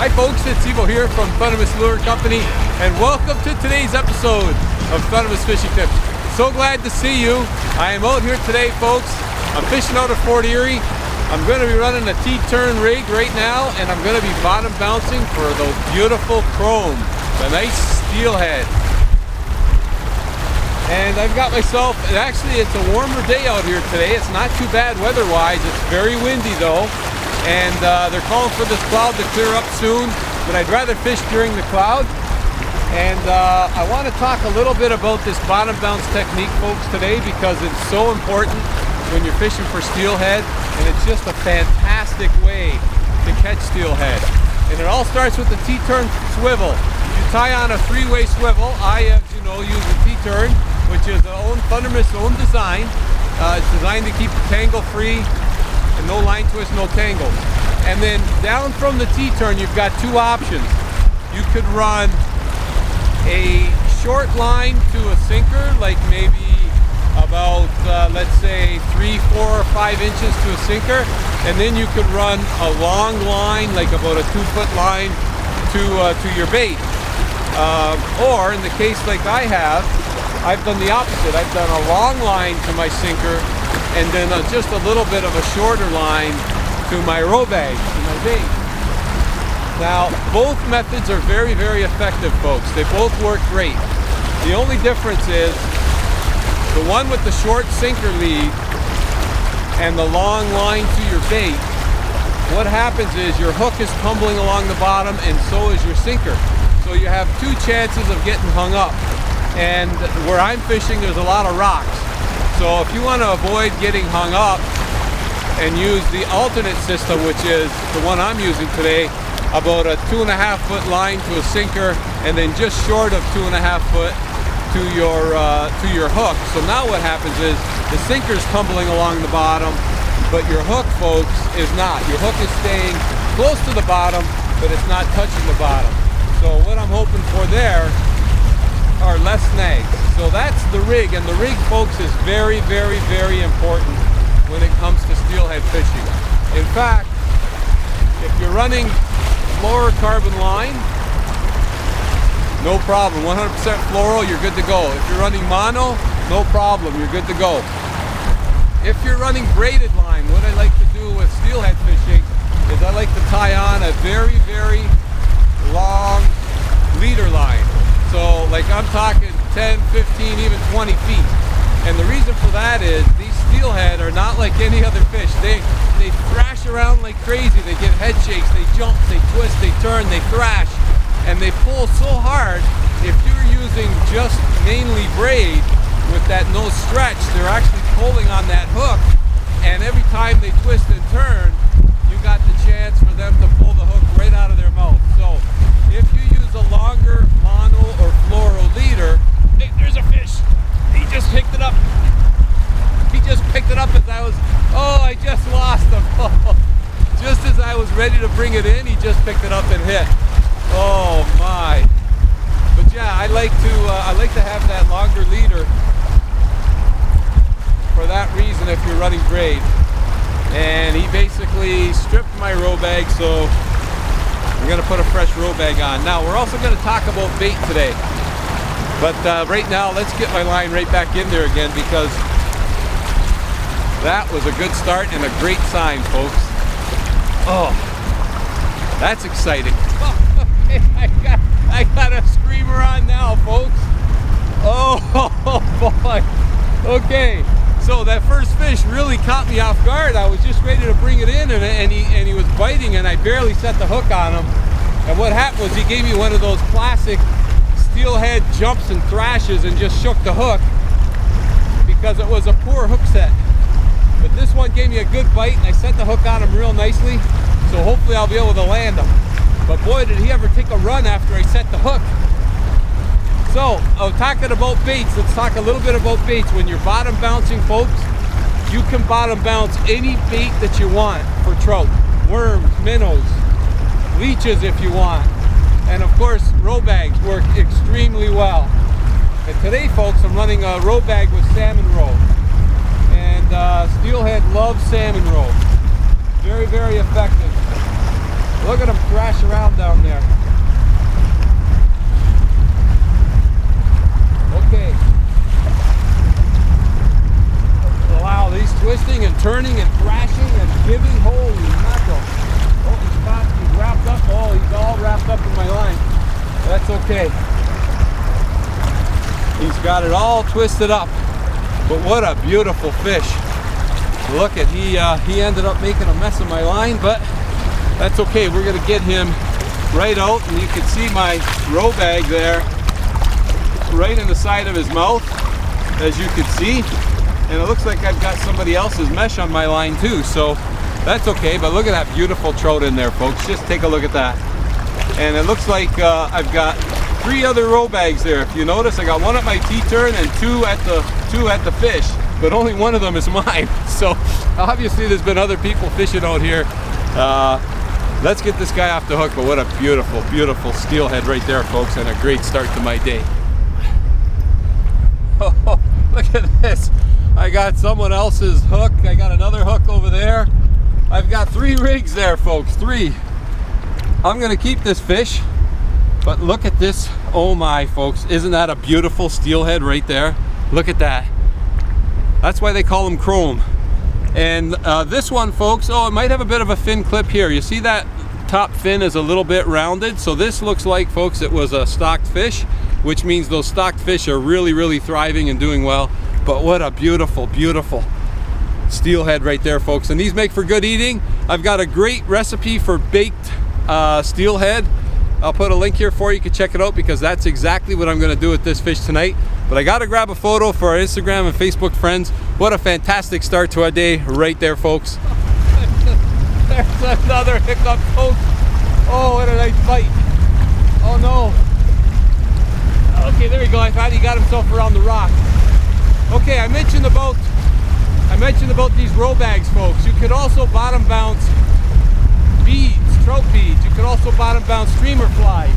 Hi folks, it's Evo here from Thundermist Lure Company, and welcome to today's episode of Thundermist Fishing Tips. So glad to see you. I am out here today, folks. I'm fishing out of Fort Erie. I'm going to be running a T-turn rig right now, and I'm going to be bottom bouncing for those beautiful chrome, the nice Steelhead. And I've got myself, actually it's a warmer day out here today. It's not too bad weather-wise. It's very windy though. And they're calling for this cloud to clear up soon, but I'd rather fish during the cloud. And I want to talk a little bit about this bottom bounce technique, folks, today, because it's so important when you're fishing for steelhead, and it's just a fantastic way to catch steelhead. And it all starts with the T-turn swivel. You tie on a three-way swivel. I, as you know, use the T-turn, which is our own Thundermist's own design. It's designed to keep it tangle-free, and no line twist, no tangles. And then down from the T-turn, you've got two options. You could run a short line to a sinker, like maybe about, let's say 3, 4, or 5 inches to a sinker. And then you could run a long line, like about a 2-foot line to your bait. Or in the case like I have, I've done the opposite. I've done a long line to my sinker, and then just a little bit of a shorter line to my row bag, to my bait. Now, both methods are very, very effective, folks. They both work great. The only difference is the one with the short sinker lead and the long line to your bait. What happens is your hook is tumbling along the bottom, and so is your sinker. So you have two chances of getting hung up. And where I'm fishing, there's a lot of rocks. So if you want to avoid getting hung up and use the alternate system, which is the one I'm using today, about a 2.5-foot line to a sinker, and then just short of 2.5 foot to your hook. So now what happens is the sinker's tumbling along the bottom, but your hook, folks, is not. Your hook is staying close to the bottom, but it's not touching the bottom. So what I'm hoping for there are less snags. So that's the rig, and the rig, folks, is very, very, very important when it comes to steelhead fishing. In fact, if you're running fluorocarbon line, no problem. 100% fluoro, you're good to go. If you're running mono, no problem, you're good to go. If you're running braided line, what I like to do with steelhead fishing is I like to tie on a very, very long leader line. So like I'm talking 10, 15, even 20 feet. And the reason for that is these steelhead are not like any other fish. They thrash around like crazy. They get head shakes, they jump, they twist, they turn, they thrash, and they pull so hard. If you're using just mainly braid with that no stretch, they're actually pulling on that hook, and every time they twist and turn, you got the chance for them to pull the hook right out of their mouth. So if you use a longer mono or fluoro leader, hey, there's a fish. He just picked it up. He just picked it up as I was, I just lost him. Just as I was ready to bring it in, he just picked it up and hit. Oh my. But yeah, I like to have that longer leader for that reason if you're running braid. And he basically stripped my row bag, so we're going to put a fresh row bag on. Now, we're also going to talk about bait today. But right now, let's get my line right back in there again, because that was a good start and a great sign, folks. Oh, that's exciting. Okay, I got a screamer on now, folks. Oh, boy. Okay, so that first fish really caught me off guard. I was just ready to bring it in, and he was biting, and I barely set the hook on him. And what happened was he gave me one of those classic steelhead jumps and thrashes and just shook the hook because it was a poor hook set. But this one gave me a good bite, and I set the hook on him real nicely, so hopefully I'll be able to land him. But boy, did he ever take a run after I set the hook. So, talking about baits, let's talk a little bit about baits. When you're bottom bouncing, folks, you can bottom bounce any bait that you want for trout. Worms, minnows, leeches if you want. And of course, row bags work extremely well. And today, folks, I'm running a row bag with salmon roe. And steelhead loves salmon roe. Very, very effective. Look at them thrash around down there. Okay. Wow, he's twisting and turning and thrashing and giving. Holy mackerel. Oh, he's wrapped up. Oh, he's all wrapped up in my line. That's okay. He's got it all twisted up. But what a beautiful fish. Look at, he ended up making a mess of my line, but that's okay. We're gonna get him right out, and you can see my row bag there right in the side of his mouth, as you can see. And it looks like I've got somebody else's mesh on my line too, so that's okay. But look at that beautiful trout in there, folks. Just take a look at that. And it looks like I've got 3 other row bags there. If you notice, I got 1 at my T-turn and 2 at the fish, but only 1 of them is mine. So obviously there's been other people fishing out here. Let's get this guy off the hook. But what a beautiful, beautiful steelhead right there, folks, and a great start to my day. Oh, look at this. I got someone else's hook. I got another hook over there. I've got 3 rigs there, folks, 3. I'm gonna keep this fish, but look at this. Oh my, folks, isn't that a beautiful steelhead right there? Look at that. That's why they call them chrome. And this one, folks, oh, it might have a bit of a fin clip here. You see that top fin is a little bit rounded. So this looks like, folks, it was a stocked fish, which means those stocked fish are really, really thriving and doing well. But what a beautiful, beautiful steelhead right there, folks. And these make for good eating. I've got a great recipe for baked steelhead. I'll put a link here for you. You can check it out, because that's exactly what I'm going to do with this fish tonight. But I got to grab a photo for our Instagram and Facebook friends. What a fantastic start to our day right there, folks. There's another hiccup, folks. Oh, what a nice bite. Oh no. Okay, there we go. I thought he got himself around the rock. Okay, I mentioned about these row bags, folks. You could also bottom bounce beads, trout beads. You could also bottom bounce streamer flies.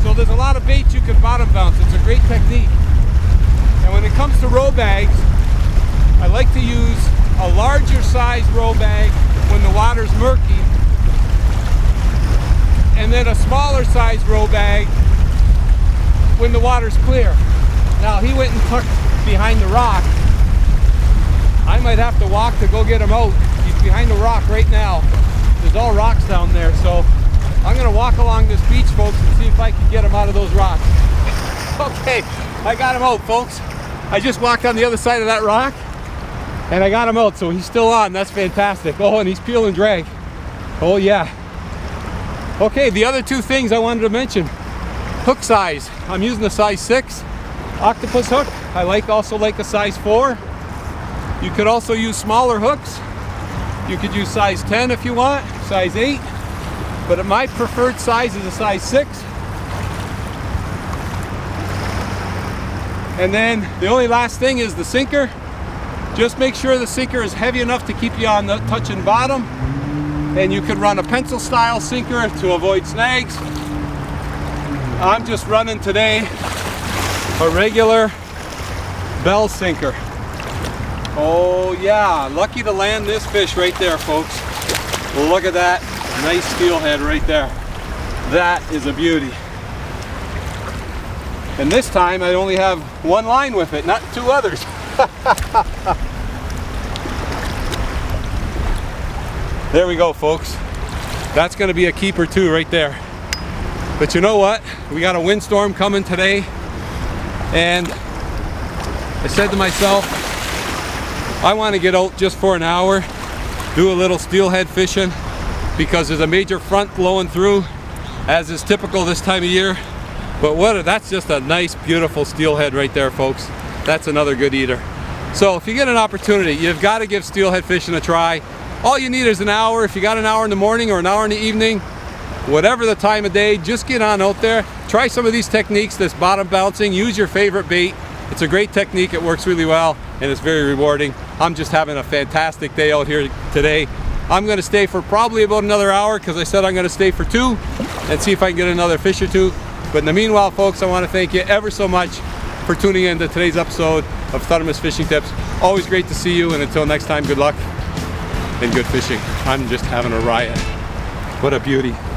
So there's a lot of baits you can bottom bounce. It's a great technique. And when it comes to row bags, I like to use a larger size row bag when the water's murky, and then a smaller size row bag when the water's clear. Now, he went and tucked behind the rock. I might have to walk to go get him out. He's behind the rock right now. There's all rocks down there, so I'm gonna walk along this beach, folks, and see if I can get him out of those rocks. Okay, I got him out, folks. I just walked on the other side of that rock, and I got him out, so he's still on. That's fantastic. Oh, and he's peel and drag. Oh yeah. Okay, the other 2 things I wanted to mention. Hook size. I'm using a size 6 octopus hook. I also like a size 4. You could also use smaller hooks. You could use size 10 if you want, size 8. But my preferred size is a size 6. And then the only last thing is the sinker. Just make sure the sinker is heavy enough to keep you on the touching bottom. And you could run a pencil style sinker to avoid snags. I'm just running today a regular bell sinker. Oh yeah, lucky to land this fish right there, folks. Look at that nice steelhead right there. That is a beauty. And this time I only have 1 line with it, not 2 others. There we go, folks. That's gonna be a keeper too right there. But you know what? We got a windstorm coming today, and I said to myself, I want to get out just for an hour, do a little steelhead fishing, because there's a major front blowing through, as is typical this time of year. But that's just a nice, beautiful steelhead right there, folks. That's another good eater. So if you get an opportunity, you've got to give steelhead fishing a try. All you need is an hour. If you got an hour in the morning or an hour in the evening, whatever the time of day, just get on out there. Try some of these techniques, this bottom bouncing. Use your favorite bait. It's a great technique. It works really well, and it's very rewarding. I'm just having a fantastic day out here today. I'm going to stay for probably about another hour, because I said I'm going to stay for 2 and see if I can get another fish or 2. But in the meanwhile, folks, I want to thank you ever so much for tuning in to today's episode of Thundermist Fishing Tips. Always great to see you, and until next time, good luck and good fishing. I'm just having a riot. What a beauty.